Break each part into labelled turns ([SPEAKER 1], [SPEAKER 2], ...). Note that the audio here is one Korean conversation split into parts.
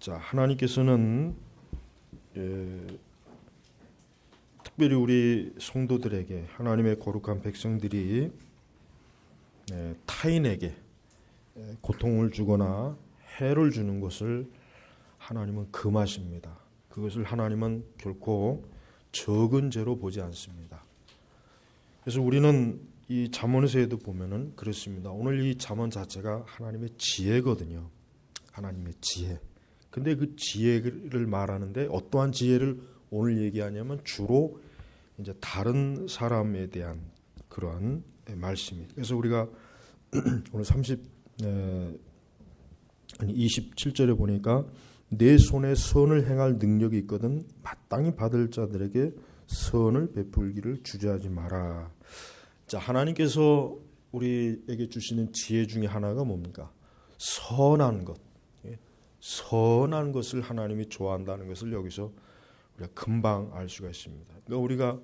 [SPEAKER 1] 자, 하나님께서는 특별히 우리 성도들에게, 하나님의 거룩한 백성들이 타인에게 고통을 주거나 해를 주는 것을 하나님은 금하십니다. 그것을 하나님은 결코 적은 죄로 보지 않습니다. 그래서 우리는 이 잠언에서도 보면은 그렇습니다. 오늘 이 잠언 자체가 하나님의 지혜거든요. 하나님의 지혜. 근데 그 지혜를 말하는데 어떠한 지혜를 오늘 얘기하냐면 주로 이제 다른 사람에 대한 그러한 말씀이. 그래서 우리가 오늘 27절에 보니까 내 손에 선을 행할 능력이 있거든 마땅히 받을 자들에게 선을 베풀기를 주저하지 마라. 자, 하나님께서 우리에게 주시는 지혜 중에 하나가 뭡니까? 선한 것. 선한 것을 하나님이 좋아한다는 것을 여기서 우리가 금방 알 수가 있습니다. 그러니까 우리가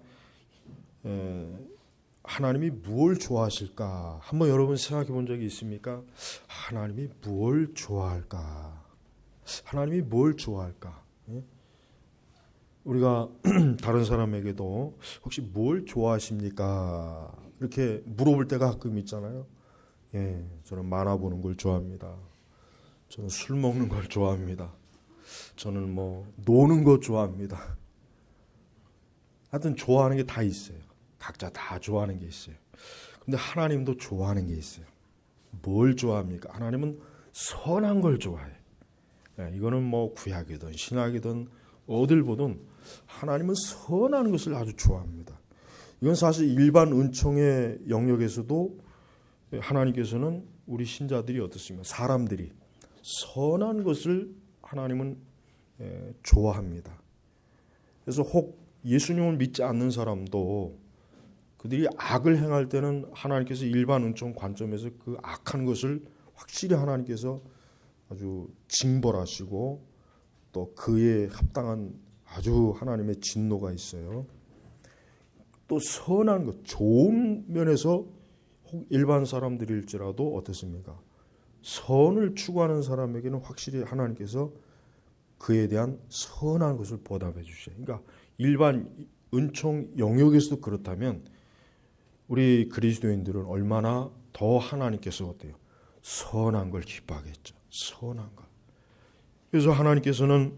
[SPEAKER 1] 하나님이 무엇을 좋아하실까? 한번 여러분 생각해 본 적이 있습니까? 하나님이 무엇을 좋아할까? 하나님이 뭘 좋아할까? 우리가 다른 사람에게도 혹시 뭘 좋아하십니까? 이렇게 물어볼 때가 가끔 있잖아요. 저는 만화 보는 걸 좋아합니다. 저는 술 먹는 걸 좋아합니다. 저는 노는 거 좋아합니다. 하여튼 좋아하는 게 다 있어요. 각자 다 좋아하는 게 있어요. 근데 하나님도 좋아하는 게 있어요. 뭘 좋아합니까? 하나님은 선한 걸 좋아해. 이거는 구약이든 신약이든 어딜 보든 하나님은 선한 것을 아주 좋아합니다. 이건 사실 일반 은총의 영역에서도 하나님께서는 우리 신자들이 어떻습니까? 사람들이 선한 것을 하나님은 좋아합니다. 그래서 혹 예수님을 믿지 않는 사람도 그들이 악을 행할 때는 하나님께서 일반 은총 관점에서 그 악한 것을 확실히 하나님께서 아주 징벌하시고 또 그에 합당한 아주 하나님의 진노가 있어요. 또 선한 것, 좋은 면에서 혹 일반 사람들일지라도 어떻습니까? 선을 추구하는 사람에게는 확실히 하나님께서 그에 대한 선한 것을 보답해 주셔요. 그러니까 일반 은총 영역에서도 그렇다면 우리 그리스도인들은 얼마나 더 하나님께서 어때요? 선한 걸 기뻐하겠죠. 선한 것. 그래서 하나님께서는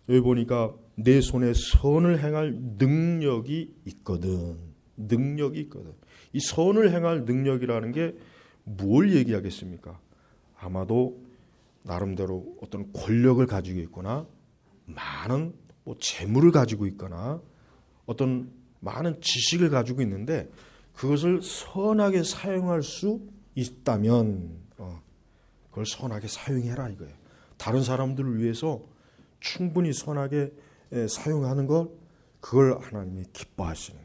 [SPEAKER 1] 여기 보니까 내 손에 선을 행할 능력이 있거든. 능력이 있거든. 이 선을 행할 능력이라는 게 뭘 얘기하겠습니까? 아마도 나름대로 어떤 권력을 가지고 있거나 많은 재물을 가지고 있거나 어떤 많은 지식을 가지고 있는데 그것을 선하게 사용할 수 있다면 그걸 선하게 사용해라 이거예요. 다른 사람들을 위해서 충분히 선하게 사용하는 것, 그걸 하나님이 기뻐하시는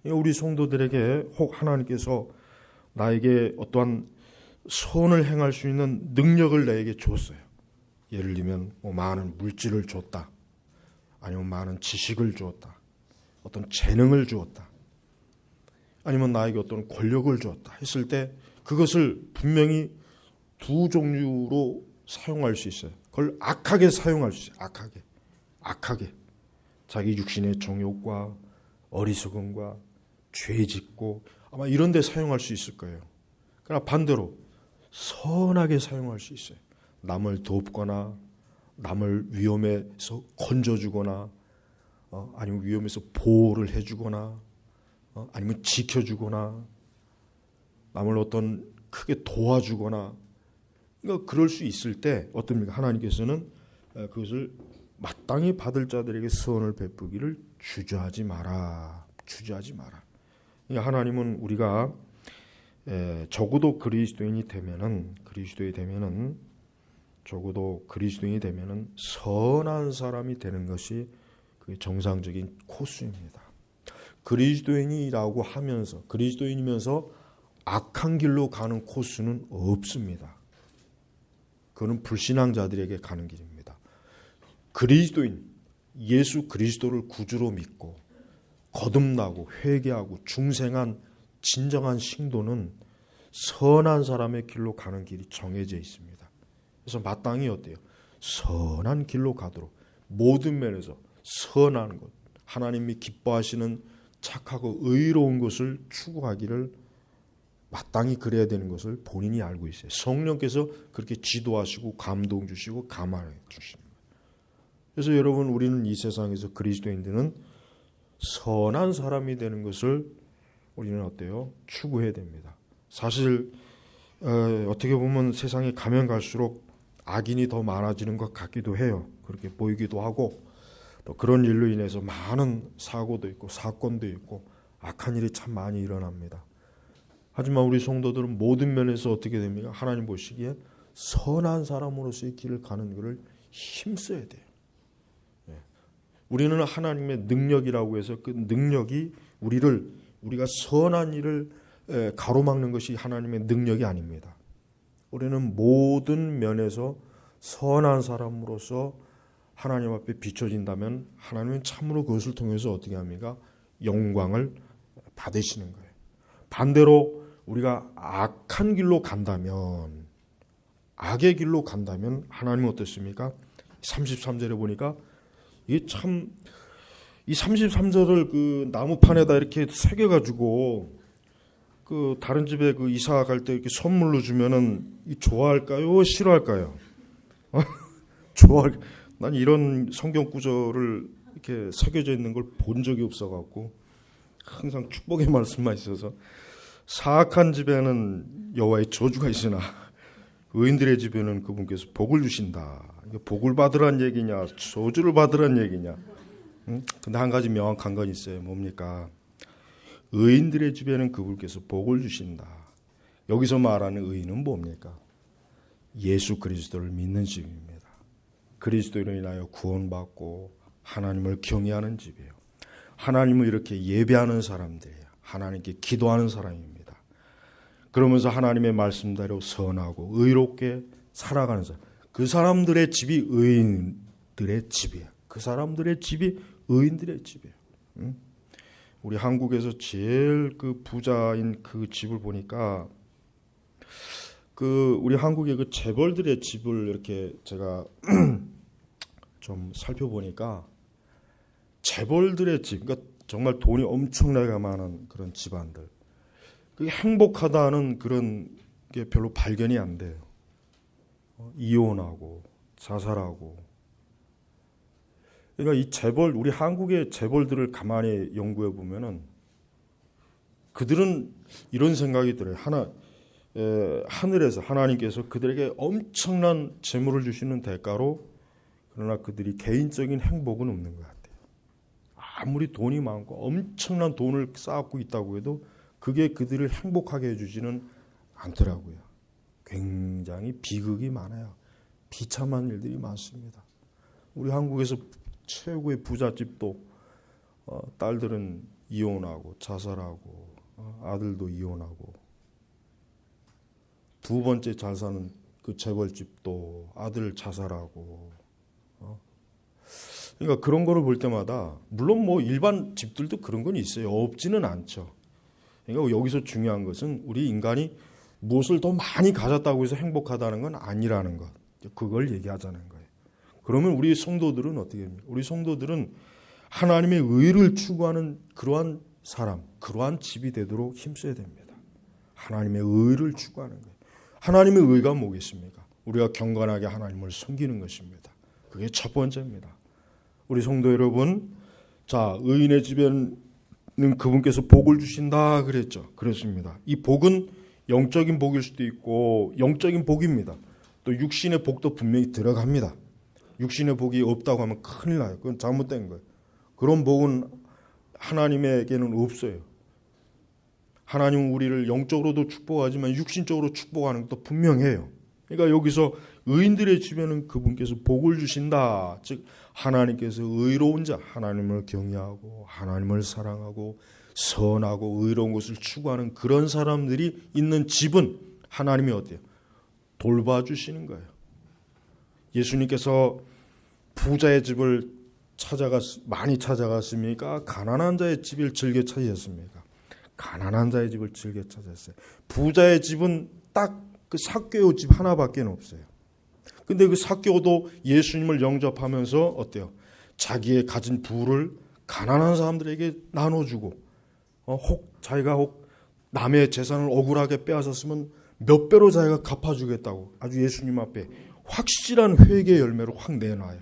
[SPEAKER 1] 거예요. 우리 성도들에게 혹 하나님께서 나에게 어떠한 선을 행할 수 있는 능력을 나에게 줬어요. 예를 들면 많은 물질을 줬다. 아니면 많은 지식을 주었다. 어떤 재능을 주었다. 아니면 나에게 어떤 권력을 주었다 했을 때 그것을 분명히 두 종류로 사용할 수 있어요. 그걸 악하게 사용할 수 있어요. 악하게. 자기 육신의 정욕과 어리석음과 죄 짓고 아마 이런 데 사용할 수 있을 거예요. 그러나 반대로 선하게 사용할 수 있어요. 남을 돕거나 남을 위험에서 건져주거나 아니면 위험에서 보호를 해주거나 아니면 지켜주거나 남을 어떤 크게 도와주거나 그러니까 그럴 수 있을 때 어떻습니까? 하나님께서는 그것을 마땅히 받을 자들에게 선을 베푸기를 주저하지 마라. 그러니까 하나님은 우리가 적어도 그리스도인이 되면은 선한 사람이 되는 것이 그 정상적인 코스입니다. 그리스도인이면서 악한 길로 가는 코스는 없습니다. 그거는 불신앙자들에게 가는 길입니다. 그리스도인, 예수 그리스도를 구주로 믿고 거듭나고 회개하고 중생한 진정한 신도는 선한 사람의 길로 가는 길이 정해져 있습니다. 그래서 마땅히 어때요? 선한 길로 가도록 모든 면에서 선한 것, 하나님이 기뻐하시는 착하고 의로운 것을 추구하기를 마땅히 그래야 되는 것을 본인이 알고 있어요. 성령께서 그렇게 지도하시고 감동 주시고 감화해 주십니다. 그래서 여러분, 우리는 이 세상에서 그리스도인들은 선한 사람이 되는 것을 우리는 어때요? 추구해야 됩니다. 사실 어떻게 보면 세상에 가면 갈수록 악인이 더 많아지는 것 같기도 해요. 그렇게 보이기도 하고, 또 그런 일로 인해서 많은 사고도 있고 사건도 있고 악한 일이 참 많이 일어납니다. 하지만 우리 성도들은 모든 면에서 어떻게 됩니까? 하나님 보시기에 선한 사람으로서의 길을 가는 것을 힘써야 돼요. 우리는 하나님의 능력이라고 해서 그 능력이 우리가 선한 일을 가로막는 것이 하나님의 능력이 아닙니다. 우리는 모든 면에서 선한 사람으로서 하나님 앞에 비춰진다면 하나님은 참으로 그것을 통해서 어떻게 합니까? 영광을 받으시는 거예요. 반대로 우리가 악한 길로 간다면, 악의 길로 간다면 하나님은 어떻습니까? 33절에 보니까 이게 참, 이 33절을 그 나무판에다 이렇게 새겨가지고 그 다른 집에 그 이사 갈 때 이렇게 선물로 주면은 좋아할까요? 싫어할까요? 난 이런 성경 구절을 이렇게 새겨져 있는 걸 본 적이 없어갖고 항상 축복의 말씀만 있어서, 사악한 집에는 여호와의 저주가 있으나 의인들의 집에는 그분께서 복을 주신다. 이게 복을 받으란 얘기냐, 저주를 받으란 얘기냐? 근데 한 가지 명확한 건 있어요. 뭡니까? 의인들의 집에는 그분께서 복을 주신다. 여기서 말하는 의인은 뭡니까? 예수 그리스도를 믿는 집입니다. 그리스도로 인하여 구원받고 하나님을 경외하는 집이에요. 하나님을 이렇게 예배하는 사람들이에요. 하나님께 기도하는 사람입니다. 그러면서 하나님의 말씀대로 선하고 의롭게 살아가는 사람, 그 사람들의 집이 의인들의 집이에요. 그 사람들의 집이 의인들의 집이에요. 우리 한국에서 제일 그 부자인 그 집을 보니까 우리 한국의 그 재벌들의 집을 이렇게 제가 좀 살펴보니까, 재벌들의 집, 그러니까 정말 돈이 엄청나게 많은 그런 집안들, 그게 행복하다는 그런 게 별로 발견이 안 돼요. 이혼하고 자살하고. 그러니까 우리 한국의 재벌들을 가만히 연구해 보면은 그들은 이런 생각이 들어요. 하늘에서 하나님께서 그들에게 엄청난 재물을 주시는 대가로, 그러나 그들이 개인적인 행복은 없는 것 같아요. 아무리 돈이 많고 엄청난 돈을 쌓고 있다고 해도 그게 그들을 행복하게 해주지는 않더라고요. 굉장히 비극이 많아요. 비참한 일들이 많습니다. 우리 한국에서 최고의 부잣집도 딸들은 이혼하고 자살하고 아들도 이혼하고, 두 번째 잘 사는 그 재벌집도 아들 자살하고. 그러니까 그런 거를 볼 때마다, 물론 뭐 일반 집들도 그런 건 있어요. 없지는 않죠. 그러니까 여기서 중요한 것은 우리 인간이 무엇을 더 많이 가졌다고 해서 행복하다는 건 아니라는 것. 그걸 얘기하자는 거예요. 그러면 우리 성도들은 어떻게 합니까? 우리 성도들은 하나님의 의를 추구하는 그러한 사람, 그러한 집이 되도록 힘써야 됩니다. 하나님의 의를 추구하는 거예요. 하나님의 의가 뭐겠습니까? 우리가 경건하게 하나님을 섬기는 것입니다. 그게 첫 번째입니다. 우리 성도 여러분, 자, 의인의 집에는 그분께서 복을 주신다 그랬죠. 그렇습니다. 이 복은 영적인 복일 수도 있고 영적인 복입니다. 또 육신의 복도 분명히 들어갑니다. 육신의 복이 없다고 하면 큰일 나요. 그건 잘못된 거예요. 그런 복은 하나님에게는 없어요. 하나님은 우리를 영적으로도 축복하지만 육신적으로 축복하는 것도 분명해요. 그러니까 여기서 의인들의 집에는 그분께서 복을 주신다. 즉 하나님께서 의로운 자, 하나님을 경외하고 하나님을 사랑하고 선하고 의로운 것을 추구하는 그런 사람들이 있는 집은 하나님이 어때요? 돌봐주시는 거예요. 예수님께서 부자의 집을 많이 찾아갔습니까? 가난한 자의 집을 즐겨 찾으셨습니까? 가난한 자의 집을 즐겨 찾았어요. 부자의 집은 딱 그 삭개오 집 하나밖에 없어요. 근데 그 삭개오도 예수님을 영접하면서 어때요? 자기의 가진 부를 가난한 사람들에게 나눠주고, 자기가 남의 재산을 억울하게 빼앗았으면 몇 배로 자기가 갚아주겠다고 아주 예수님 앞에 확실한 회개의 열매를 확 내놔요.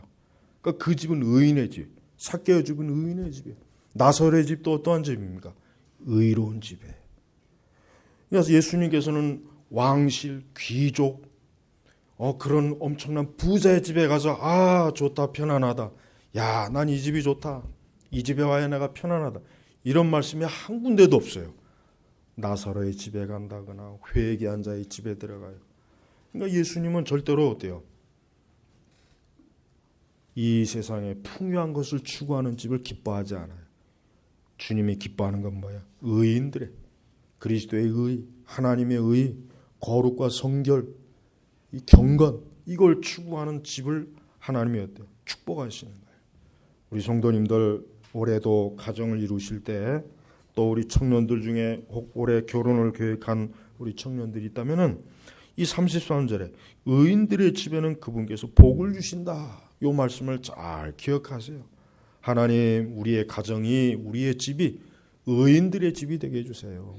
[SPEAKER 1] 그러니까 그 집은 의인의 집, 삭개오 집은 의인의 집이에요. 나사로의 집도 어떠한 집입니까? 의로운 집이에요. 그래서 예수님께서는 왕실, 귀족, 그런 엄청난 부자의 집에 가서 좋다, 편안하다. 야, 난 이 집이 좋다. 이 집에 와야 내가 편안하다. 이런 말씀이 한 군데도 없어요. 나사로의 집에 간다거나 회개한 자의 집에 들어가요. 그러니까 예수님은 절대로 어때요? 이 세상에 풍요한 것을 추구하는 집을 기뻐하지 않아요. 주님이 기뻐하는 건 뭐야? 의인들의, 그리스도의 의, 하나님의 의, 거룩과 성결, 이 경건, 이걸 추구하는 집을 하나님이 어때요? 축복하시는 거예요. 우리 성도님들 올해도 가정을 이루실 때, 또 우리 청년들 중에 혹 올해 결혼을 계획한 우리 청년들이 있다면은 이 33절에 의인들의 집에는 그분께서 복을 주신다. 이 말씀을 잘 기억하세요. 하나님, 우리의 가정이, 우리의 집이 의인들의 집이 되게 해주세요.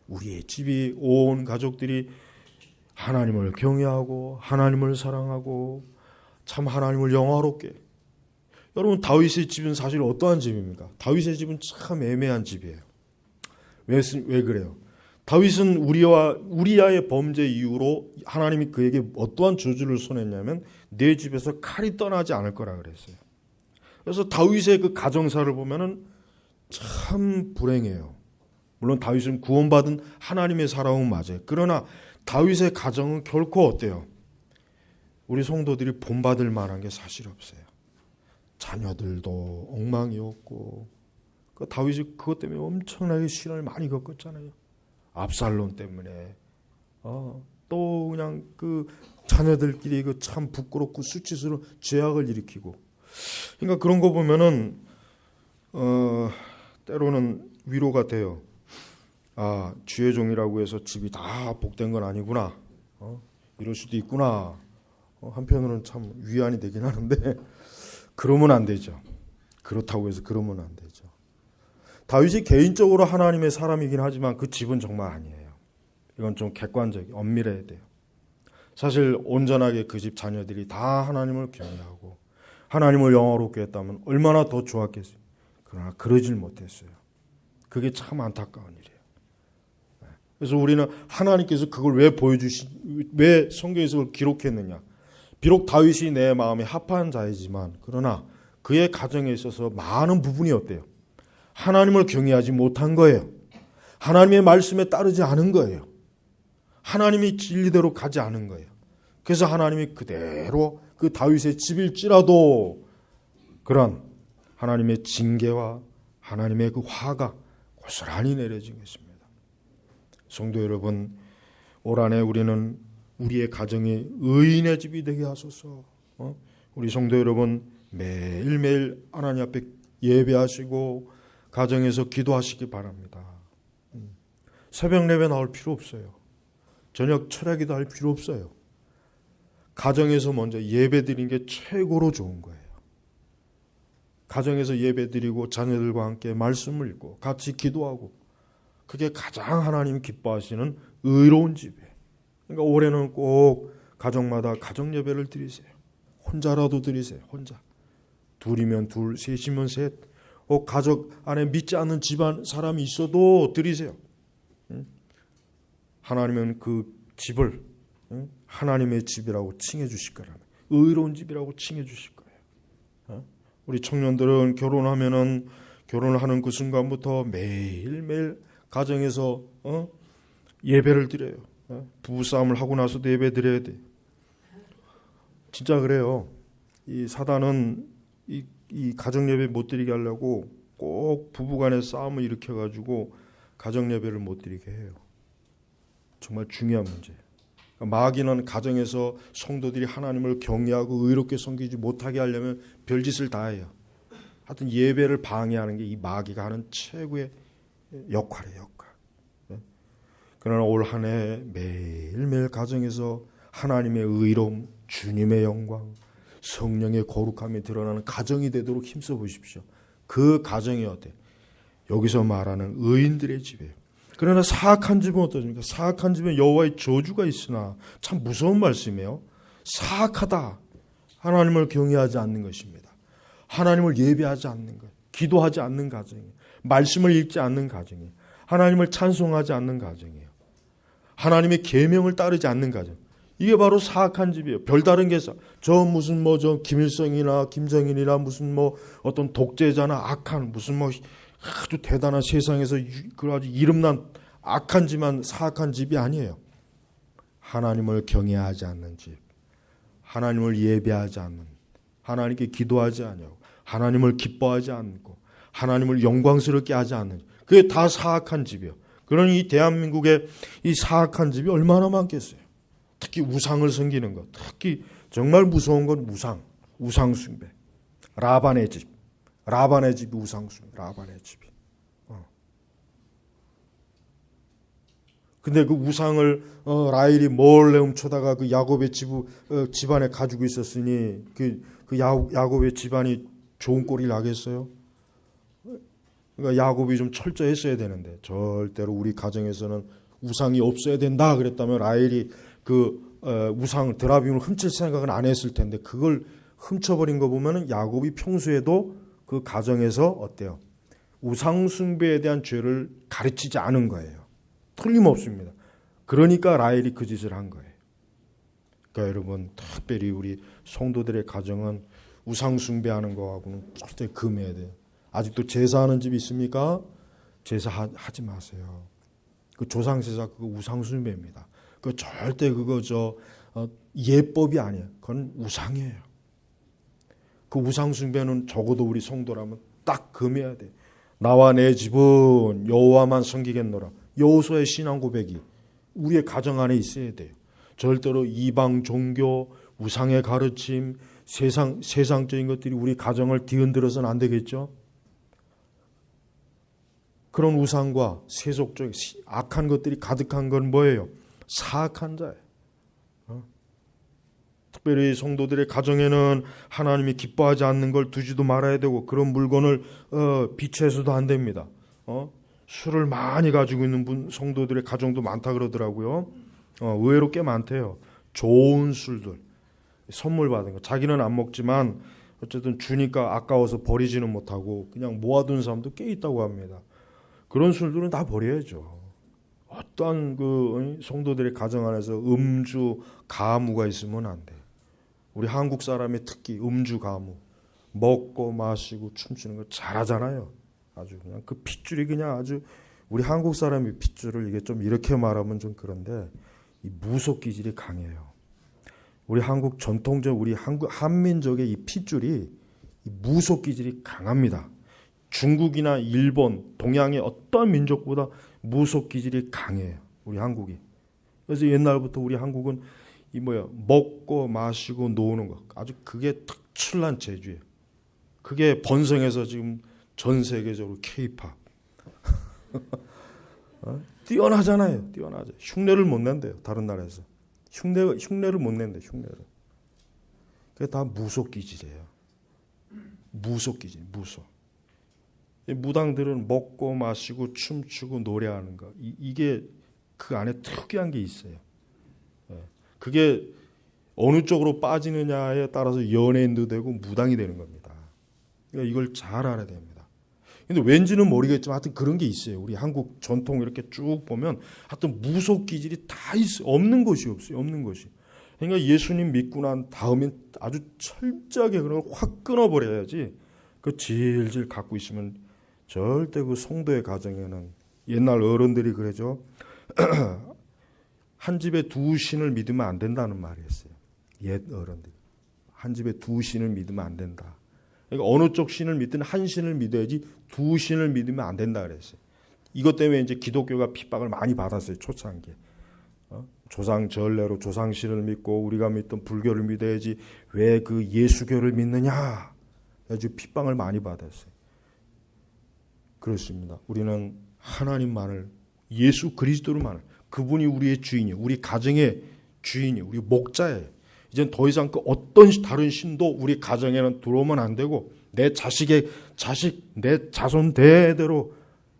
[SPEAKER 1] 우리의 집이, 온 가족들이 하나님을 경외하고 하나님을 사랑하고 참 하나님을 영화롭게. 여러분, 다윗의 집은 사실 어떠한 집입니까? 다윗의 집은 참 애매한 집이에요. 왜 그래요? 다윗은 우리아의 범죄 이후로 하나님이 그에게 어떠한 저주를 손했냐면 내 집에서 칼이 떠나지 않을 거라 그랬어요. 그래서 다윗의 그 가정사를 보면은 참 불행해요. 물론 다윗은 구원받은 하나님의 사람은 맞아요. 그러나 다윗의 가정은 결코 어때요? 우리 성도들이 본받을 만한 게 사실 없어요. 자녀들도 엉망이었고, 다윗이 그것 때문에 엄청나게 시련을 많이 겪었잖아요. 압살롬 때문에, 또 그냥 그 자녀들끼리 그 참 부끄럽고 수치스러운 죄악을 일으키고. 그러니까 그런 거 보면은 때로는 위로가 돼요. 주의 종이라고 해서 집이 다 복된 건 아니구나. 이럴 수도 있구나. 한편으로는 참 위안이 되긴 하는데 그러면 안 되죠. 그렇다고 해서 그러면 안 되죠. 다윗이 개인적으로 하나님의 사람이긴 하지만 그 집은 정말 아니에요. 이건 좀 객관적이 엄밀해야 돼요. 사실 온전하게 그 집 자녀들이 다 하나님을 경외하고 하나님을 영화롭게 했다면 얼마나 더 좋았겠어요. 그러나 그러질 못했어요. 그게 참 안타까운 일이에요. 그래서 우리는 하나님께서 그걸 왜 성경에서 그걸 기록했느냐. 비록 다윗이 내 마음에 합한 자이지만 그러나 그의 가정에 있어서 많은 부분이 어때요? 하나님을 경외하지 못한 거예요. 하나님의 말씀에 따르지 않은 거예요. 하나님이 진리대로 가지 않은 거예요. 그래서 하나님이 그대로 그 다윗의 집일지라도 그런 하나님의 징계와 하나님의 그 화가 고스란히 내려진 것입니다. 성도 여러분, 올 한해 우리는 우리의 가정이 의인의 집이 되게 하소서. 우리 성도 여러분, 매일매일 하나님 앞에 예배하시고 가정에서 기도하시기 바랍니다. 새벽 예배 나올 필요 없어요. 저녁 철야기도 할 필요 없어요. 가정에서 먼저 예배 드리는 게 최고로 좋은 거예요. 가정에서 예배 드리고 자녀들과 함께 말씀을 읽고 같이 기도하고, 그게 가장 하나님이 기뻐하시는 의로운 집이에요. 그러니까 올해는 꼭 가정마다 가정 예배를 드리세요. 혼자라도 드리세요. 혼자. 둘이면 둘, 셋이면 셋. 가족 안에 믿지 않는 집안 사람이 있어도 드리세요. 하나님은 그 집을 하나님의 집이라고 칭해 주실 거라면, 의로운 집이라고 칭해 주실 거예요. 우리 청년들은 결혼하면은 결혼을 하는 그 순간부터 매일매일 가정에서 예배를 드려요. 부부싸움을 하고 나서도 예배 드려야 돼. 진짜 그래요. 이 사단은 이 가정 예배 못 드리게 하려고 꼭 부부간의 싸움을 일으켜가지고 가정 예배를 못 드리게 해요. 정말 중요한 문제예요. 마귀는 가정에서 성도들이 하나님을 경외하고 의롭게 섬기지 못하게 하려면 별짓을 다 해요. 하여튼 예배를 방해하는 게 이 마귀가 하는 최고의 역할이에요. 역할. 그러나 올 한 해 매일매일 가정에서 하나님의 의로움, 주님의 영광, 성령의 거룩함이 드러나는 가정이 되도록 힘써 보십시오. 그 가정이 어때? 여기서 말하는 의인들의 집이에요. 그러나 사악한 집은 어떠십니까? 사악한 집에 여호와의 저주가 있으나, 참 무서운 말씀이에요. 사악하다. 하나님을 경외하지 않는 것입니다. 하나님을 예배하지 않는 것, 기도하지 않는 가정이에요. 말씀을 읽지 않는 가정이에요. 하나님을 찬송하지 않는 가정이에요. 하나님의 계명을 따르지 않는 가정. 이게 바로 사악한 집이에요. 별다른 게 저 무슨 저 김일성이나 김정일이나 무슨 어떤 독재자나 악한 무슨 아주 대단한 세상에서 그 아주 이름난 악한 집만 사악한 집이 아니에요. 하나님을 경외하지 않는 집, 하나님을 예배하지 않는, 하나님께 기도하지 않고, 하나님을 기뻐하지 않고, 하나님을 영광스럽게 하지 않는, 그게 다 사악한 집이에요. 그러니 이 대한민국의 이 사악한 집이 얼마나 많겠어요. 특히 우상을 섬기는 것, 특히 정말 무서운 건 우상 숭배. 라반의 집이 우상 숭배, 라반의 집이. 근데 그 우상을 라헬이 몰래 훔쳐다가 그 야곱의 집안에 가지고 있었으니 그 야곱의 집안이 좋은 꼴이 나겠어요? 그러니까 야곱이 좀 철저했어야 되는데, 절대로 우리 가정에서는 우상이 없어야 된다 그랬다면 라헬이 그 우상 드라빔을 훔칠 생각은 안 했을 텐데, 그걸 훔쳐버린 거 보면은 야곱이 평소에도 그 가정에서 어때요? 우상 숭배에 대한 죄를 가르치지 않은 거예요. 틀림없습니다. 그러니까 라헬이 그 짓을 한 거예요. 그러니까 여러분, 특별히 우리 성도들의 가정은 우상 숭배하는 거하고는 절대 금해야 돼요. 아직도 제사하는 집이 있습니까? 제사하지 마세요. 그 조상제사 그거 우상 숭배입니다. 그 절대 그거 예법이 아니에요. 그건 우상이에요. 그 우상 숭배는 적어도 우리 성도라면 딱 금해야 돼. 나와 내 집은 여호와만 섬기겠노라. 여호수아의 신앙 고백이 우리의 가정 안에 있어야 돼요. 절대로 이방 종교, 우상의 가르침, 세상적인 것들이 우리 가정을 뒤흔들어서는 안 되겠죠. 그런 우상과 세속적 악한 것들이 가득한 건 뭐예요? 사악한 자예요. 특별히 성도들의 가정에는 하나님이 기뻐하지 않는 걸 두지도 말아야 되고, 그런 물건을 비추해서도 안 됩니다. 술을 많이 가지고 있는 성도들의 가정도 많다 그러더라고요. 의외로 꽤 많대요. 좋은 술들, 선물 받은 거. 자기는 안 먹지만 어쨌든 주니까 아까워서 버리지는 못하고 그냥 모아둔 사람도 꽤 있다고 합니다. 그런 술들은 다 버려야죠. 어떠한 그 성도들의 가정 안에서 음주, 가무가 있으면 안 돼. 우리 한국 사람이 특히 음주, 가무, 먹고 마시고 춤추는 거 잘하잖아요. 아주 그냥 그 핏줄이 그냥 아주, 우리 한국 사람의 핏줄을 이게 좀 이렇게 말하면 좀 그런데 이 무속 기질이 강해요. 우리 한국 전통적 우리 한민족의 이 핏줄이 이 무속 기질이 강합니다. 중국이나 일본, 동양의 어떤 민족보다 무속 기질이 강해요. 우리 한국이. 그래서 옛날부터 우리 한국은 먹고 마시고 노는 거, 아주 그게 특출난 재주예요. 그게 번성해서 지금 전 세계적으로 K-팝 뛰어나잖아요. 뛰어나죠. 흉내를 못 낸대요. 다른 나라에서 흉내를 못 낸대. 흉내를. 그게 다 무속 기질이에요. 무속 기질, 무속. 무당들은 먹고 마시고 춤추고 노래하는 거, 이게 그 안에 특이한 게 있어요. 그게 어느 쪽으로 빠지느냐에 따라서 연예인도 되고 무당이 되는 겁니다. 그러니까 이걸 잘 알아야 됩니다. 근데 왠지는 모르겠지만 하여튼 그런 게 있어요. 우리 한국 전통 이렇게 쭉 보면 하여튼 무속 기질이 다 있어요. 없는 것이 없어요. 없는 것이. 그러니까 예수님 믿고 난 다음엔 아주 철저하게 그런 걸 확 끊어버려야지, 그 질질 갖고 있으면 절대 그 성도의 가정에는, 옛날 어른들이 그러죠. 한 집에 두 신을 믿으면 안 된다는 말이 있어요. 옛 어른들. 한 집에 두 신을 믿으면 안 된다. 그러니까 어느 쪽 신을 믿든 한 신을 믿어야지 두 신을 믿으면 안 된다 그랬어요. 이것 때문에 이제 기독교가 핍박을 많이 받았어요. 초창기에. 조상 전례로 조상신을 믿고 우리가 믿던 불교를 믿어야지 왜 그 예수교를 믿느냐. 아주 핍박을 많이 받았어요. 그렇습니다. 우리는 하나님만을, 예수 그리스도를만을, 그분이 우리의 주인이요, 우리 가정의 주인이 우리 목자예요. 이젠 더 이상 그 어떤 다른 신도 우리 가정에는 들어오면 안 되고 내 자식의 자식, 내 자손 대대로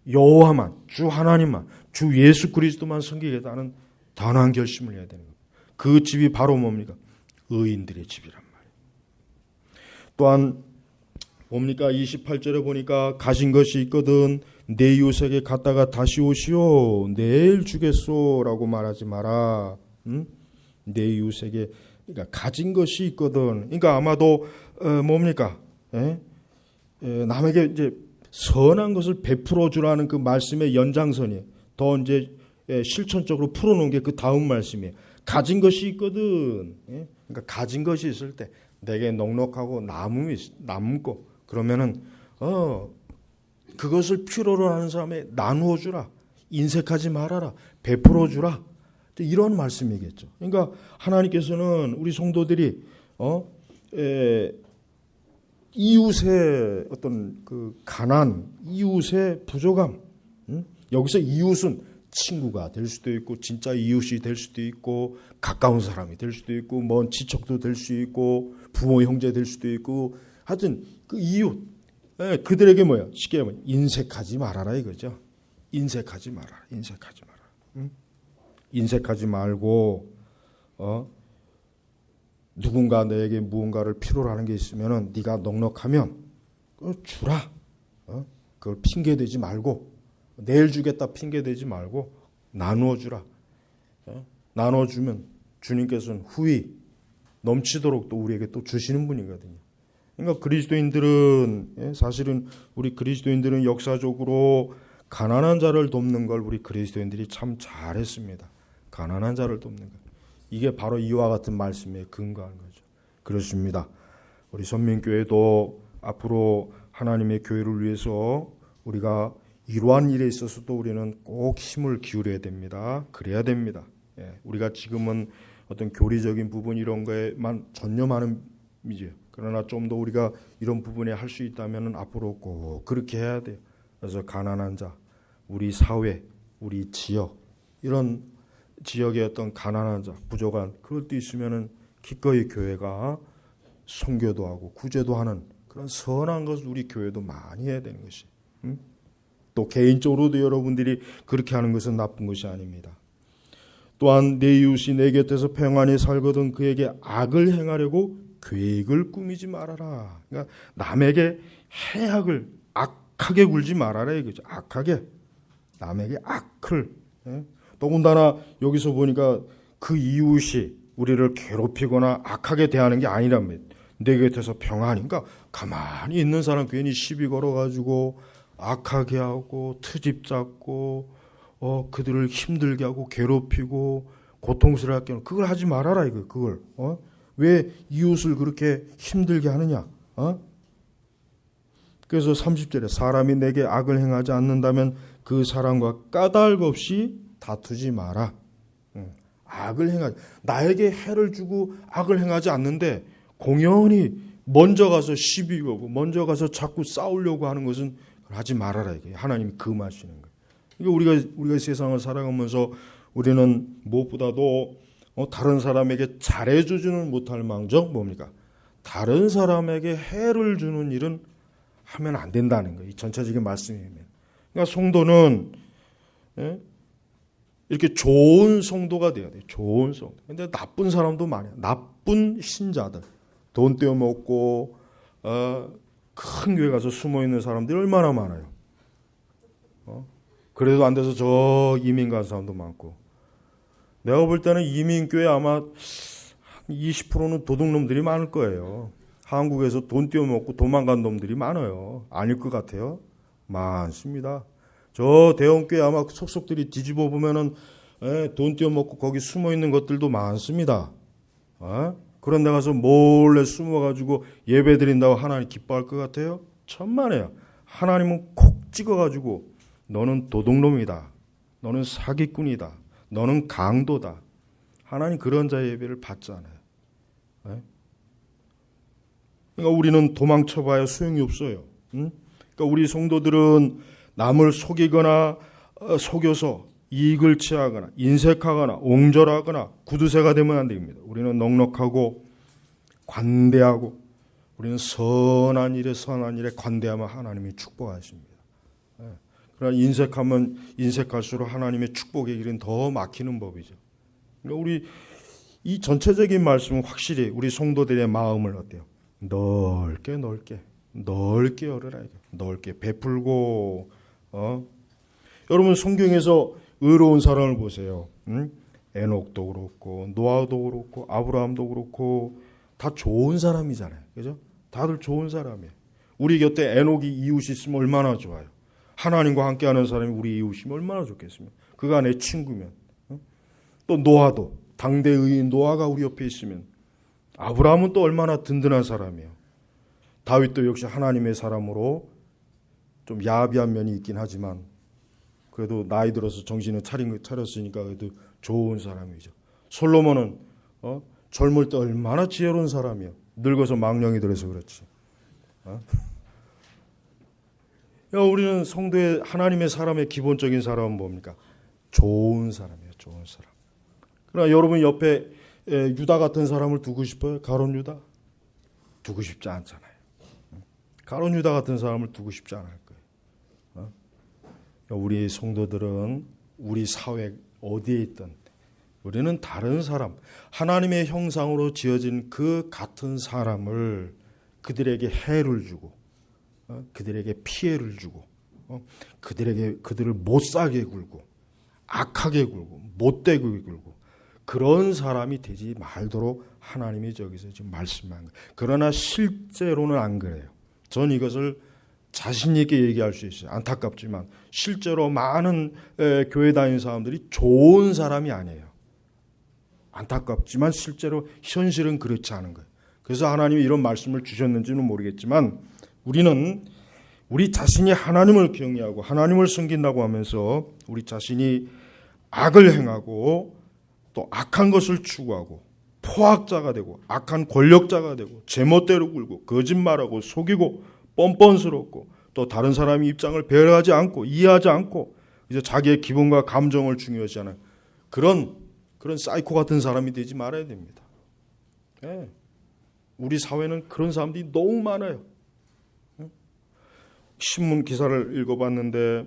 [SPEAKER 1] 여호와만, 주 하나님만, 주 예수 그리스도만 섬기겠다는 단호한 결심을 해야 되는 거예요. 그 집이 바로 뭡니까? 의인들의 집이란 말이에요. 또한 뭡니까? 28절에 보니까 가진 것이 있거든 내 이웃에게 갔다가 다시 오시오. 내일 주겠소라고 말하지 마라. 응? 내 이웃에게 그러니까 가진 것이 있거든. 그러니까 아마도 뭡니까? 남에게 이제 선한 것을 베풀어 주라는 그 말씀의 연장선이 더 이제 실천적으로 풀어놓은 게 그 다음 말씀이에요. 가진 것이 있거든. 그러니까 가진 것이 있을 때 내게 넉넉하고 남고 그러면은 그것을 필요로 하는 사람에 나누어 주라. 인색하지 말아라. 베풀어 주라. 이런 말씀이겠죠. 그러니까 하나님께서는 우리 성도들이 이웃의 어떤 그 가난, 이웃의 부족함, 여기서 이웃은 친구가 될 수도 있고 진짜 이웃이 될 수도 있고 가까운 사람이 될 수도 있고 먼 친척도 될 수 있고 부모 형제 될 수도 있고 하여튼 그 이웃 그들에게 뭐야? 쉽게 하면 인색하지 말아라 이거죠. 인색하지 말아라. 인색하지 마라. 인색하지 말고 누군가 너에게 무언가를 필요로 하는 게 있으면은 네가 넉넉하면 그걸 주라. 그걸 핑계 대지 말고 내일 주겠다 핑계 대지 말고 나누어 주라. 나누어 주면 주님께서는 후히 넘치도록 또 우리에게 또 주시는 분이거든요. 그러니까 그리스도인들은 사실은 우리 그리스도인들은 역사적으로 가난한 자를 돕는 걸 우리 그리스도인들이 참 잘했습니다. 가난한 자를 돕는 것. 이게 바로 이와 같은 말씀에 근거한 거죠. 그렇습니다. 우리 선민교회도 앞으로 하나님의 교회를 위해서 우리가 이러한 일에 있어서도 우리는 꼭 힘을 기울여야 됩니다. 그래야 됩니다. 우리가 지금은 어떤 교리적인 부분 이런 거에만 전념하는 이죠. 그러나 좀 더 우리가 이런 부분에 할 수 있다면 앞으로 꼭 그렇게 해야 돼요. 그래서 가난한 자, 우리 사회, 우리 지역 이런 지역의 어떤 가난한 자, 부족한 그것도 있으면은 기꺼이 교회가 선교도 하고 구제도 하는 그런 선한 것을 우리 교회도 많이 해야 되는 것이. 또 개인적으로도 여러분들이 그렇게 하는 것은 나쁜 것이 아닙니다. 또한 내 이웃이 내 곁에서 평안히 살거든 그에게 악을 행하려고 계획을 꾸미지 말아라. 그러니까 남에게 해악을 악하게 굴지 말아라 이거죠. 악하게 남에게 악을. 더군다나 여기서 보니까 그 이웃이 우리를 괴롭히거나 악하게 대하는 게 아니라면 내 곁에서 평안히. 그러니까 가만히 있는 사람 괜히 시비 걸어가지고 악하게 하고 트집 잡고 그들을 힘들게 하고 괴롭히고 고통스럽게 하는 그걸 하지 말아라 이거. 그걸 왜 이웃을 그렇게 힘들게 하느냐? 그래서 30절에 사람이 내게 악을 행하지 않는다면 그 사람과 까닭 없이 다투지 마라. 악을 행하지 나에게 해를 주고 악을 행하지 않는데 공연히 먼저 가서 시비 걸고 먼저 가서 자꾸 싸우려고 하는 것은 하지 말아라 이게 하나님이 금하시는 거예요. 그러니까 우리가 세상을 살아가면서 우리는 무엇보다도 다른 사람에게 잘해주지는 못할 망정 뭡니까? 다른 사람에게 해를 주는 일은 하면 안 된다는 거예요. 이 전체적인 말씀이면. 그러니까 성도는 이렇게 좋은 성도가 돼야 돼요. 좋은 성도. 근데 나쁜 사람도 많아요. 나쁜 신자들. 돈 떼어먹고 큰 교회 가서 숨어있는 사람들이 얼마나 많아요. 그래도 안 돼서 저 이민 간 사람도 많고. 내가 볼 때는 이민교회 아마 20%는 도둑놈들이 많을 거예요. 한국에서 돈 떼어먹고 도망간 놈들이 많아요. 아닐 것 같아요. 많습니다. 저 대형교회 아마 속속들이 뒤집어 보면은 돈 떼어먹고 거기 숨어있는 것들도 많습니다. 그런 데 가서 몰래 숨어가지고 예배 드린다고 하나님 기뻐할 것 같아요? 천만에요. 하나님은 콕 찍어가지고 너는 도둑놈이다. 너는 사기꾼이다. 너는 강도다. 하나님 그런 자의 예배를 받지 않아요. 그러니까 우리는 도망쳐봐야 소용이 없어요. 그러니까 우리 성도들은 남을 속이거나 속여서 이익을 취하거나 인색하거나 옹졸하거나 구두쇠가 되면 안 됩니다. 우리는 넉넉하고 관대하고 우리는 선한 일에 관대하면 하나님이 축복하십니다. 그러나 인색하면 인색할수록 하나님의 축복의 길은 더 막히는 법이죠. 그러니까 우리 이 전체적인 말씀은 확실히 우리 성도들의 마음을 어때요? 넓게 열어라. 넓게 베풀고 여러분 성경에서 의로운 사람을 보세요. 에녹도 그렇고 노아도 그렇고 아브라함도 그렇고 다 좋은 사람이잖아요. 그죠? 다들 좋은 사람이에요. 우리 곁에 에녹이 이웃이 있으면 얼마나 좋아요. 하나님과 함께하는 사람이 우리 이웃이면 얼마나 좋겠습니까? 그가 내 친구면. 또 노아도 당대 의인 노아가 우리 옆에 있으면 아브라함은 또 얼마나 든든한 사람이에요. 다윗도 역시 하나님의 사람으로 좀 야비한 면이 있긴 하지만 그래도 나이 들어서 정신을 차렸으니까 그래도 좋은 사람이죠. 솔로몬은 젊을 때 얼마나 지혜로운 사람이에요. 늙어서 망령이 들어서 그렇지. 우리는 성도의 하나님의 사람의 기본적인 사람은 뭡니까? 좋은 사람이에요. 좋은 사람. 그러나 여러분 옆에 유다 같은 사람을 두고 싶어요? 가룟 유다? 두고 싶지 않잖아요. 가룟 유다 같은 사람을 두고 싶지 않을 거예요. 우리 성도들은 우리 사회 어디에 있든 우리는 다른 사람, 하나님의 형상으로 지어진 그 같은 사람을 그들에게 해를 주고 그들에게 피해를 주고 그들을 못사게 굴고 악하게 굴고 못되게 굴고 그런 사람이 되지 말도록 하나님이 저기서 지금 말씀한 거예요. 그러나 실제로는 안 그래요. 전 이것을 자신 있게 얘기할 수 있어요. 안타깝지만 실제로 많은 교회 다니는 사람들이 좋은 사람이 아니에요. 안타깝지만 실제로 현실은 그렇지 않은 거예요. 그래서 하나님이 이런 말씀을 주셨는지는 모르겠지만 우리는 우리 자신이 하나님을 경외하고 하나님을 섬긴다고 하면서 우리 자신이 악을 행하고 또 악한 것을 추구하고 포악자가 되고 악한 권력자가 되고 제멋대로 굴고 거짓말하고 속이고 뻔뻔스럽고 또 다른 사람의 입장을 배려하지 않고 이해하지 않고 이제 자기의 기분과 감정을 중요하지 않아요. 그런 사이코 같은 사람이 되지 말아야 됩니다. 네. 우리 사회는 그런 사람들이 너무 많아요. 신문 기사를 읽어봤는데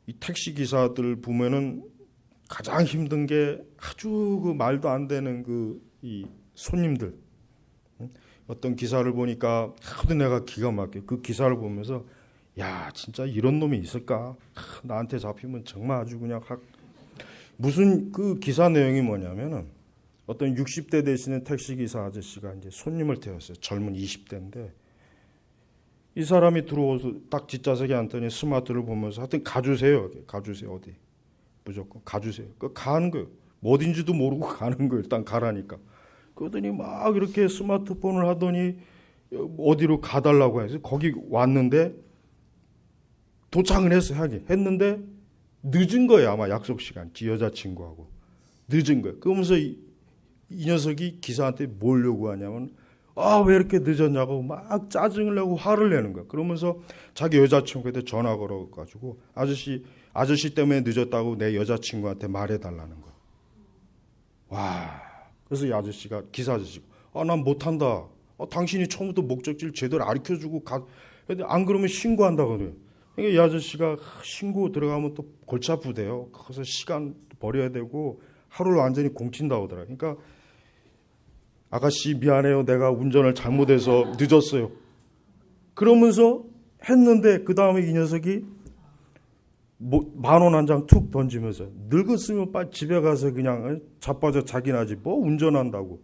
[SPEAKER 1] 이 택시 기사들 보면은 가장 힘든 게 아주 그 말도 안 되는 이 손님들. 어떤 기사를 보니까 하도 내가 기가 막혀. 그 기사를 보면서 야 진짜 이런 놈이 있을까? 나한테 잡히면 정말 아주 그냥 무슨 그 기사 내용이 뭐냐면은 어떤 60대 되시는 택시 기사 아저씨가 이제 손님을 태웠어요. 젊은 20대인데 이 사람이 들어와서 딱 뒷좌석에 앉더니 스마트를 보면서 하여튼 가주세요. 가주세요. 어디 무조건 가주세요. 가는 거예요. 어딘지도 모르고 가는 거예요. 일단 가라니까. 그러더니 막 이렇게 스마트폰을 하더니 어디로 가달라고 해서 거기 왔는데 도착을 했어요. 했는데 늦은 거예요. 아마 약속 시간. 지 여자친구하고 늦은 거예요. 그러면서 이 녀석이 기사한테 뭘 요구하냐면 왜 이렇게 늦었냐고 막 짜증을 내고 화를 내는 거야. 그러면서 자기 여자친구한테 전화 걸어가지고 아저씨 때문에 늦었다고 내 여자친구한테 말해달라는 거야. 와. 그래서 이 아저씨가 기사 아저씨가 난 못한다. 당신이 처음부터 목적지를 제대로 가르쳐주고 근데 안 그러면 신고한다 그래요. 그러니까 이 아저씨가 신고 들어가면 또 골치 아프대요. 그래서 시간 버려야 되고 하루를 완전히 공친다고 하더라고요. 그러니까 아가씨 미안해요. 내가 운전을 잘못해서 늦었어요. 그러면서 했는데 그 다음에 이 녀석이 10,000원 한 장 툭 던지면서 늙었으면 빨리 집에 가서 그냥 자빠져 자기나 하지 뭐 운전한다고.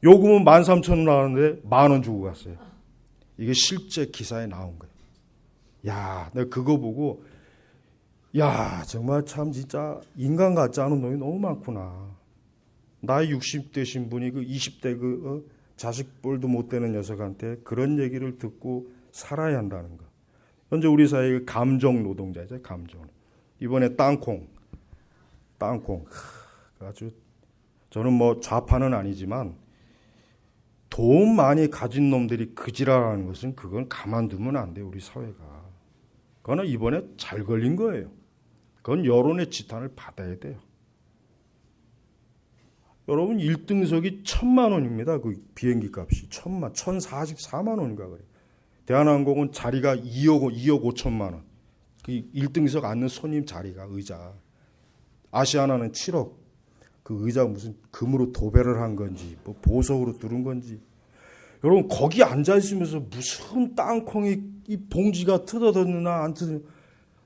[SPEAKER 1] 요금은 13,000원 나왔는데 10,000원 주고 갔어요. 이게 실제 기사에 나온 거예요. 야, 내가 그거 보고 야 정말 참 진짜 인간 같지 않은 놈이 너무 많구나. 나이 60대신 분이 그 20대 자식 볼도 못 되는 녀석한테 그런 얘기를 듣고 살아야 한다는 거. 현재 우리 사회의 감정 노동자죠. 감정. 이번에 땅콩. 아주 저는 뭐 좌파는 아니지만 돈 많이 가진 놈들이 그지랄하는 것은 그건 가만두면 안 돼요. 우리 사회가. 그거는 이번에 잘 걸린 거예요. 그건 여론의 지탄을 받아야 돼요. 여러분 1등석이 1,000만 원입니다. 그 비행기 값이 1,044만 원인가 그래요. 대한항공은 자리가 2억 5천만 원. 그 1등석 앉는 손님 자리가 의자. 아시아나는 7억. 그 의자가 무슨 금으로 도배를 한 건지 뭐 보석으로 뚫은 건지. 여러분 거기 앉아 있으면서 무슨 땅콩이 이 봉지가 뜯어졌느냐 안 뜯어졌느냐.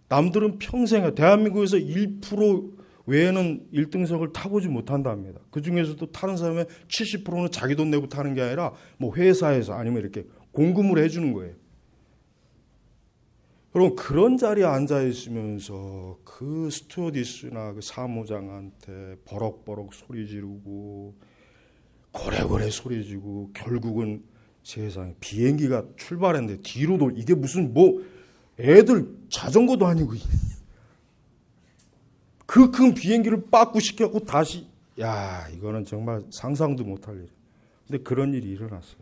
[SPEAKER 1] 남들은 평생에 대한민국에서 1% 외에는 1등석을 타보지 못한답니다. 그중에서도 타는 사람의 70%는 자기 돈 내고 타는 게 아니라 뭐 회사에서 아니면 이렇게 공금을 해주는 거예요. 여러분 그런 자리에 앉아 있으면서 그 스튜어디스나 그 사무장한테 버럭버럭 소리 지르고 고래고래 소리 지르고 결국은 세상에 비행기가 출발했는데 뒤로도 이게 무슨 뭐 애들 자전거도 아니고 그 큰 비행기를 빠꾸 시켜갖고 다시 야 이거는 정말 상상도 못할 일. 근데 그런 일이 일어났어요.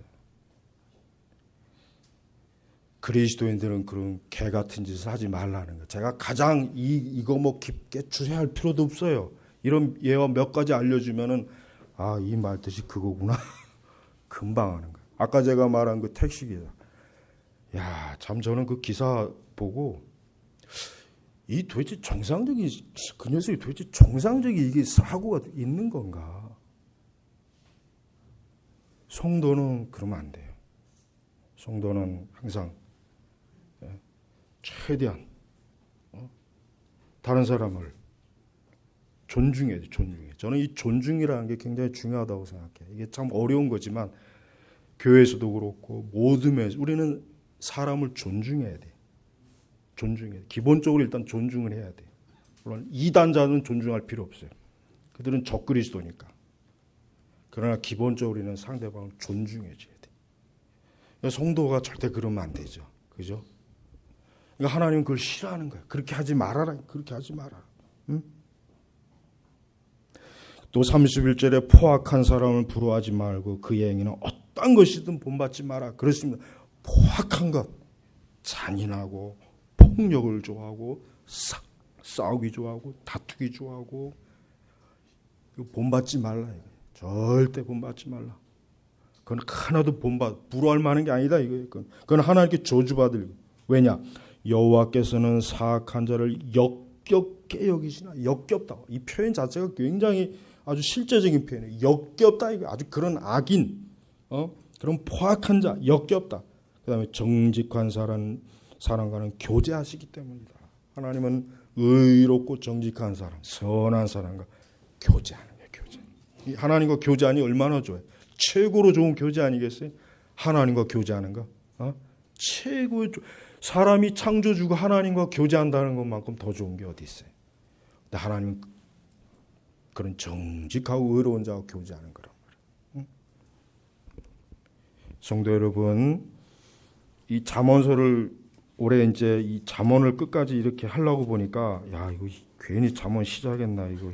[SPEAKER 1] 그리스도인들은 그런 개 같은 짓을 하지 말라는 거. 제가 가장 이거 뭐 깊게 추세할 필요도 없어요. 이런 예화 몇 가지 알려주면은 아, 이 말 뜻이 그거구나. 금방 하는 거예요. 아까 제가 말한 그 택시기사. 야, 참 저는 그 기사 보고 이 도대체 정상적인 그 녀석이 도대체 정상적인 이게 사고가 있는 건가? 성도는 그러면 안 돼요. 성도는 항상 최대한 다른 사람을 존중해야 돼. 존중해. 저는 이 존중이라는 게 굉장히 중요하다고 생각해요. 이게 참 어려운 거지만 교회에서도 그렇고 모든 면에서 우리는 사람을 존중해야 돼. 존중해야 돼. 기본적으로 일단 존중을 해야 돼. 물론 이단자는 존중할 필요 없어요. 그들은 적그리스도니까. 그러나 기본적으로 우리는 상대방을 존중해줘야 돼. 성도가 절대 그러면 안 되죠. 그죠? 그러니까 하나님은 그걸 싫어하는 거예요. 그렇게 하지 말아라. 그렇게 하지 마라. 응? 또 31절에 포악한 사람을 부러워하지 말고 그의 행위는 어떤 것이든 본받지 마라. 그렇습니다. 포악한 것, 잔인하고 폭력을 좋아하고 싸우기 좋아하고 다투기 좋아하고 이거 본받지 말라. 절대 본받지 말라. 그건 하나도 부러워할 만한 게 아니다. 그건 하나님께 저주받을. 왜냐? 여호와께서는 사악한 자를 역겹게 여기시나. 역겹다. 이 표현 자체가 굉장히 아주 실제적인 표현이에요. 역겹다. 이거 아주 그런 악인, 그런 포악한 자, 역겹다. 그다음에 정직한 사람과는 교제하시기 때문이다. 하나님은 의롭고 정직한 사람, 선한 사람과 교제하는 거예요. 교제. 하나님과 교제하니 얼마나 좋아요. 최고로 좋은 교제 아니겠어요? 하나님과 교제하는 거. 최고의 사람이 창조주가 하나님과 교제한다는 것만큼 더 좋은 게 어디 있어요? 근데 하나님은 그런 정직하고 의로운 자와 교제하는 거란 말이에요. 성도 여러분, 이 잠언서를 올해 이제 이 잠언을 끝까지 이렇게 하려고 보니까 야 이거 괜히 잠언 시작했나 이거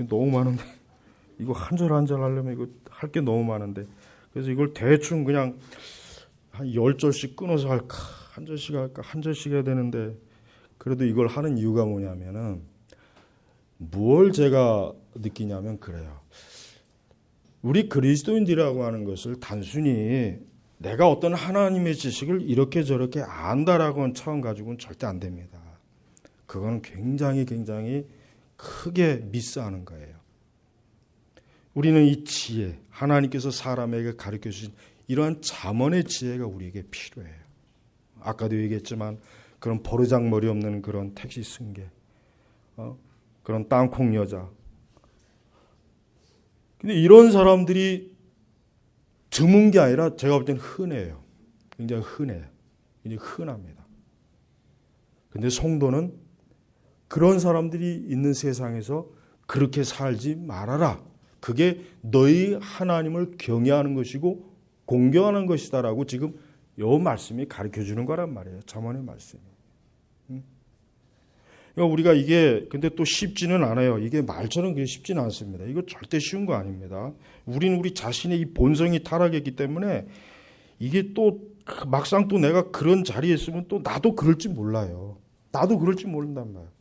[SPEAKER 1] 너무 많은데 이거 한 절 한 절 하려면 이거 할 게 너무 많은데 그래서 이걸 대충 그냥 한 10절씩 끊어서 할까 한 절씩 할까 한 절씩 해야 되는데 그래도 이걸 하는 이유가 뭐냐면은 뭘 제가 느끼냐면 그래요. 우리 그리스도인들이라고 하는 것을 단순히 내가 어떤 하나님의 지식을 이렇게 저렇게 안다라고는 차원 가지고는 절대 안 됩니다. 그거는 굉장히 크게 미스하는 거예요. 우리는 이 지혜, 하나님께서 사람에게 가르쳐 주신 이러한 잠언의 지혜가 우리에게 필요해요. 아까도 얘기했지만 그런 버르장머리 없는 그런 택시 승객, 그런 땅콩 여자. 근데 이런 사람들이 드문 게 아니라 제가 볼 때는 흔해요. 굉장히 흔해요. 굉장히 흔합니다. 근데 성도는 그런 사람들이 있는 세상에서 그렇게 살지 말아라. 그게 너희 하나님을 경외하는 것이고 공경하는 것이다라고 지금 이 말씀이 가르쳐 주는 거란 말이에요. 잠언의 말씀이. 우리가 이게 근데 또 쉽지는 않아요. 이게 말처럼 그게 쉽지는 않습니다. 이거 절대 쉬운 거 아닙니다. 우리는 우리 자신의 이 본성이 타락했기 때문에 이게 또 막상 또 내가 그런 자리에 있으면 또 나도 그럴지 몰라요. 나도 그럴지 모른단 말이에요.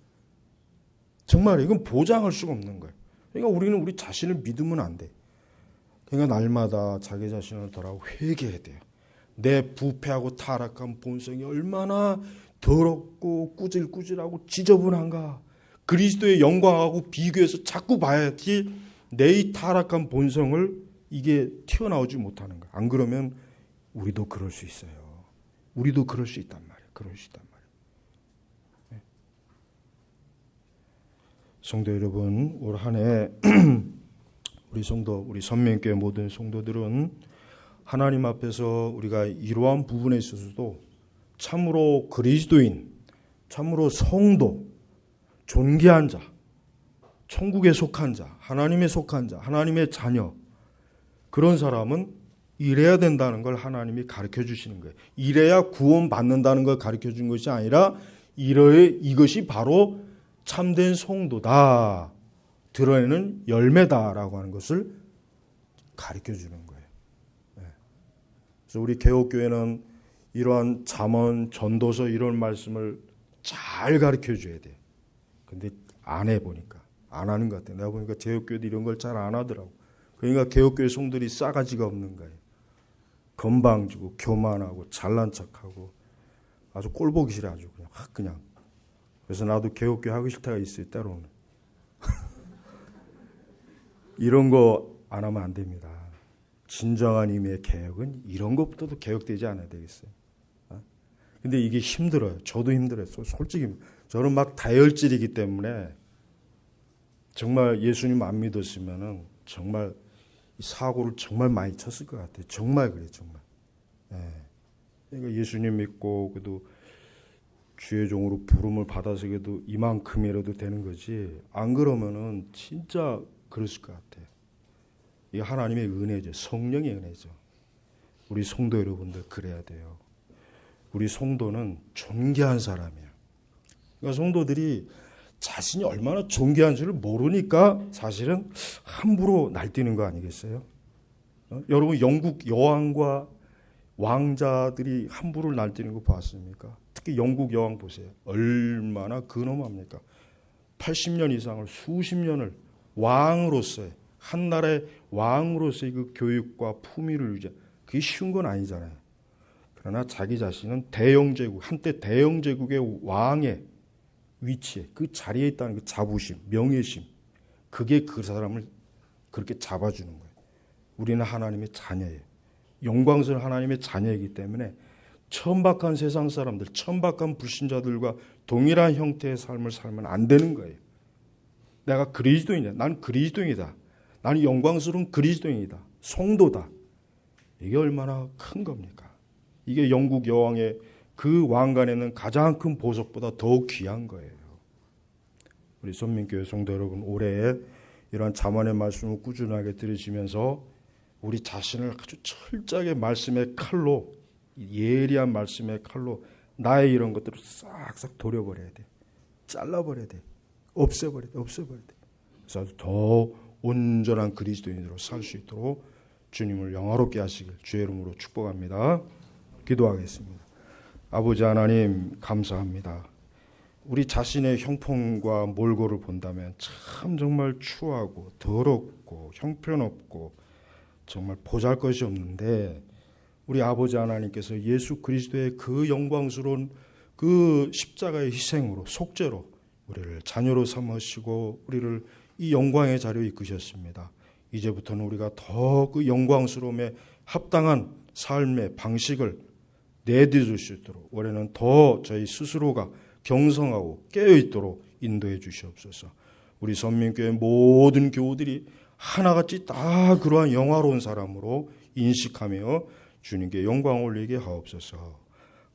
[SPEAKER 1] 정말 이건 보장할 수가 없는 거예요. 그러니까 우리는 우리 자신을 믿으면 안 돼. 그러니까 날마다 자기 자신을 돌아보고 회개해야 돼요. 내 부패하고 타락한 본성이 얼마나 더럽고 꾸질꾸질하고 지저분한가. 그리스도의 영광하고 비교해서 자꾸 봐야지 내 이 타락한 본성을 이게 튀어나오지 못하는 거야. 안 그러면 우리도 그럴 수 있어요. 우리도 그럴 수 있단 말이에요. 그럴 수 있단 말이에요. 네. 성도 여러분, 올 한 해 우리 성도, 우리 선명교회 모든 성도들은 하나님 앞에서 우리가 이러한 부분에 있어서도 참으로 그리스도인, 참으로 성도, 존귀한 자, 천국에 속한 자, 하나님에 속한 자, 하나님의 자녀, 그런 사람은 이래야 된다는 걸 하나님이 가르쳐 주시는 거예요. 이래야 구원받는다는 걸 가르쳐 준 것이 아니라 이것이 바로 참된 성도다, 드러내는 열매다라고 하는 것을 가르쳐 주는 거예요. 그래서 우리 개옥교회는 이러한 잠언, 전도서 이런 말씀을 잘 가르쳐 줘야 돼요. 근데 안 해보니까, 안 하는 것 같아요. 내가 보니까 개옥교회도 이런 걸 잘 안 하더라고. 그러니까 개옥교회 성들이 싸가지가 없는 거예요. 건방지고 교만하고 잘난 척하고 아주 꼴보기 싫어. 아주 그냥. 그래서 나도 개옥교회 하기 싫다가 있어요. 때로는. 이런 거 안 하면 안 됩니다. 진정한 의미의 개혁은 이런 것부터도 개혁되지 않아야 되겠어요. 근데 이게 힘들어요. 저도 힘들어요. 솔직히 저는 막 다혈질이기 때문에 정말 예수님 안 믿었으면은 정말 사고를 정말 많이 쳤을 것 같아요. 정말 그래요. 정말. 그러니까 예수님 믿고 그래도 주의 종으로 부름을 받아서 그래도 이만큼이라도 되는 거지. 안 그러면은 진짜 그랬을 것 같아요. 이게 하나님의 은혜죠. 성령의 은혜죠. 우리 성도 여러분들 그래야 돼요. 우리 성도는 존귀한 사람이에요. 그러니까 성도들이 자신이 얼마나 존귀한지를 모르니까 사실은 함부로 날뛰는 거 아니겠어요? 여러분 영국 여왕과 왕자들이 함부로 날뛰는 거 봤습니까? 특히 영국 여왕 보세요. 얼마나 근엄합니까? 80년 이상을 수십 년을 왕으로서의 한 나라의 왕으로서의 그 교육과 품위를 유지, 그게 쉬운 건 아니잖아요. 그러나 자기 자신은 대영제국, 한때 대영제국의 왕의 위치에 그 자리에 있다는 그 자부심, 명예심, 그게 그 사람을 그렇게 잡아주는 거예요. 우리는 하나님의 자녀예요. 영광스러운 하나님의 자녀이기 때문에 천박한 세상 사람들, 천박한 불신자들과 동일한 형태의 삶을 살면 안 되는 거예요. 내가 그리스도인이다. 난 그리스도인이다. 나는 영광스러운 그리스도인이다. 성도다. 이게 얼마나 큰 겁니까? 이게 영국 여왕의 그 왕관에는 가장 큰 보석보다 더 귀한 거예요. 우리 선민교회 성도 여러분, 올해 이러한 잠언의 말씀을 꾸준하게 들으시면서 우리 자신을 아주 철저하게 말씀의 칼로, 예리한 말씀의 칼로 나의 이런 것들을 싹싹 도려버려야 돼. 잘라버려야 돼. 없애버려야 돼. 그래서 더 온전한 그리스도인으로 살 수 있도록 주님을 영화롭게 하시길 주의 이름으로 축복합니다. 기도하겠습니다. 아버지 하나님 감사합니다. 우리 자신의 형편과 몰골을 본다면 참 정말 추하고 더럽고 형편없고 정말 보잘것이 없는데 우리 아버지 하나님께서 예수 그리스도의 그 영광스러운 그 십자가의 희생으로 속죄로 우리를 자녀로 삼으시고 우리를 이 영광의 자리에 이끄셨습니다. 이제부터는 우리가 더 그 영광스러움에 합당한 삶의 방식을 내드릴 수 있도록 올해는 더 저희 스스로가 경성하고 깨어있도록 인도해 주시옵소서. 우리 선민교회 모든 교우들이 하나같이 다 그러한 영화로운 사람으로 인식하며 주님께 영광 올리게 하옵소서.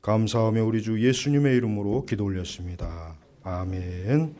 [SPEAKER 1] 감사하며 우리 주 예수님의 이름으로 기도 올렸습니다. 아멘.